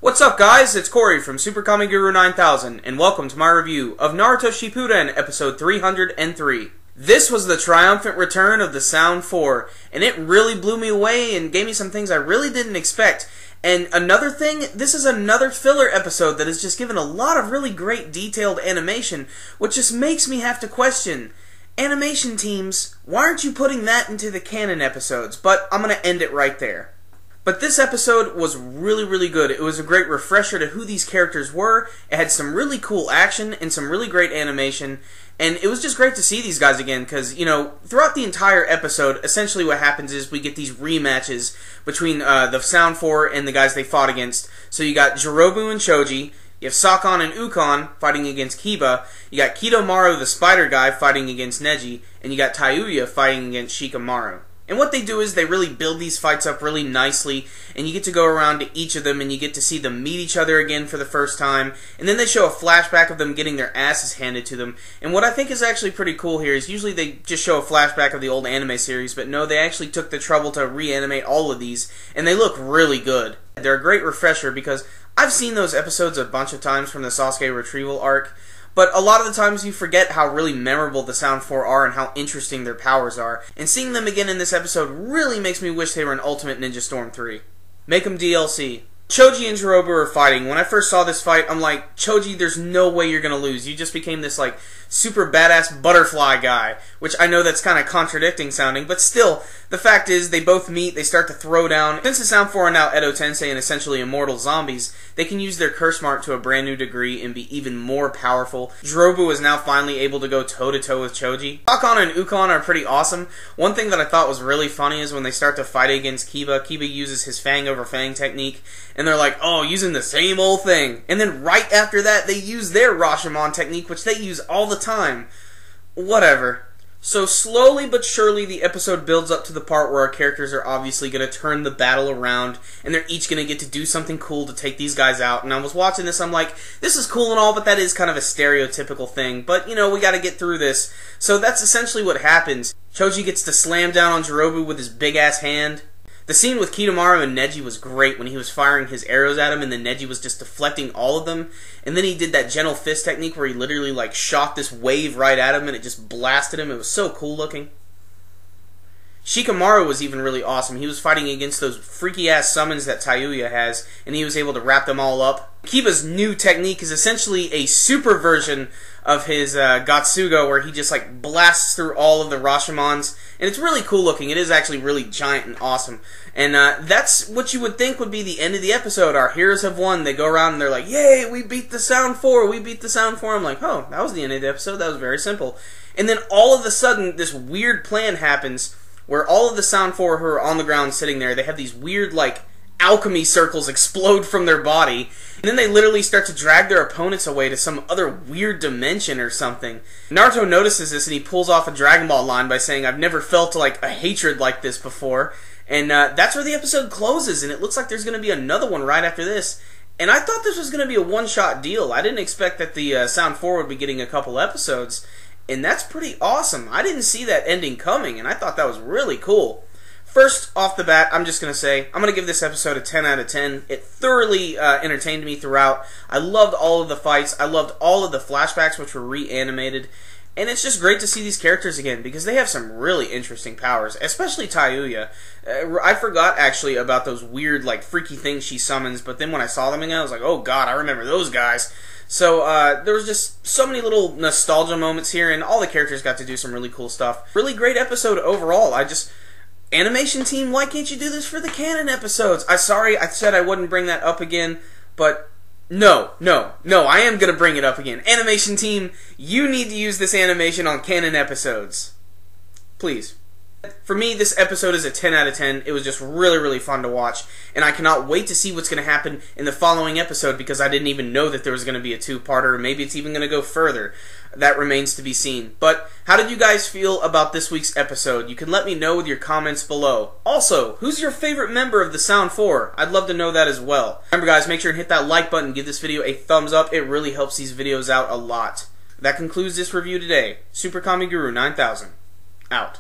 What's up, guys? It's Corey from SuperKamiGuru9000, and welcome to my review of Naruto Shippuden, episode 303. This was the triumphant return of the Sound 4, and it really blew me away and gave me some things I really didn't expect. And another thing, this is another filler episode that has just given a lot of really great detailed animation, which just makes me have to question, animation teams, why aren't you putting that into the canon episodes? But I'm going to end it right there. But this episode was really good. It was a great refresher to who these characters were. It had some really cool action and some really great animation. And it was just great to see these guys again because, you know, throughout the entire episode, essentially what happens is we get these rematches between the Sound 4 and the guys they fought against. So you got Jirobu and Choji, you have Sakon and Ukon fighting against Kiba, you got Kidomaru the Spider Guy fighting against Neji, and you got Tayuya fighting against Shikamaru. And what they do is they really build these fights up really nicely, and you get to go around to each of them, and you get to see them meet each other again for the first time, and then they show a flashback of them getting their asses handed to them. And what I think is actually pretty cool here is usually they just show a flashback of the old anime series, but no, they actually took the trouble to reanimate all of these, and they look really good. They're a great refresher because I've seen those episodes a bunch of times from the Sasuke retrieval arc, but a lot of the times you forget how really memorable the Sound 4 are and how interesting their powers are. And seeing them again in this episode really makes me wish they were in Ultimate Ninja Storm 3. Make them DLC. Choji and Jirobu are fighting. When I first saw this fight, I'm like, Choji, there's no way you're going to lose. You just became this, like, super badass butterfly guy. Which I know that's kind of contradicting sounding, but still, the fact is, they both meet, they start to throw down. Since the Sound 4 are now Edo Tensei and essentially immortal zombies, they can use their curse mark to a brand new degree and be even more powerful. Jirobu is now finally able to go toe-to-toe with Choji. Sakon and Ukon are pretty awesome. One thing that I thought was really funny is when they start to fight against Kiba, Kiba uses his fang over fang technique, and they're like, oh, using the same old thing. And then right after that, they use their Rashomon technique, which they use all the time. Whatever. So slowly but surely, the episode builds up to the part where our characters are obviously going to turn the battle around, and they're each going to get to do something cool to take these guys out. And I was watching this, I'm like, this is cool and all, but that is kind of a stereotypical thing. But, you know, we got to get through this. So that's essentially what happens. Choji gets to slam down on Jirobu with his big-ass hand. The scene with Kidomaru and Neji was great when he was firing his arrows at him and then Neji was just deflecting all of them. And then he did that gentle fist technique where he literally like shot this wave right at him and it just blasted him. It was so cool looking. Shikamaru was even really awesome. He was fighting against those freaky-ass summons that Tayuya has, and he was able to wrap them all up. Kiba's new technique is essentially a super version of his Gatsugo, where he just like blasts through all of the Rashomons, and it's really cool looking. It is actually really giant and awesome. And that's what you would think would be the end of the episode. Our heroes have won. They go around and they're like, yay, we beat the Sound 4, we beat the Sound 4. I'm like, oh, that was the end of the episode. That was very simple. And then all of a sudden, this weird plan happens where all of the Sound 4 who are on the ground sitting there, they have these weird, like, alchemy circles explode from their body, and then they literally start to drag their opponents away to some other weird dimension or something. Naruto notices this and he pulls off a Dragon Ball line by saying, I've never felt, like, a hatred like this before. And that's where the episode closes, and it looks like there's going to be another one right after this. And I thought this was going to be a one-shot deal. I didn't expect that the Sound 4 would be getting a couple episodes. And that's pretty awesome. I didn't see that ending coming, and I thought that was really cool. First, off the bat, I'm just going to say, I'm going to give this episode a 10 out of 10. It thoroughly entertained me throughout. I loved all of the fights. I loved all of the flashbacks, which were reanimated. And it's just great to see these characters again, because they have some really interesting powers, especially Tayuya. I forgot, actually, about those weird, like, freaky things she summons, but then when I saw them again, I was like, oh god, I remember those guys. So, there was just so many little nostalgia moments here, and all the characters got to do some really cool stuff. Really great episode overall. Animation team, why can't you do this for the canon episodes? Sorry, I said I wouldn't bring that up again, but no, I am going to bring it up again. Animation team, you need to use this animation on canon episodes. Please. For me, this episode is a 10 out of 10. It was just really fun to watch, and I cannot wait to see what's going to happen in the following episode because I didn't even know that there was going to be a two-parter, or maybe it's even going to go further. That remains to be seen. But how did you guys feel about this week's episode? You can let me know with your comments below. Also, who's your favorite member of the Sound 4? I'd love to know that as well. Remember guys, make sure and hit that like button, give this video a thumbs up. It really helps these videos out a lot. That concludes this review today. SuperKamiGuru9000. Out.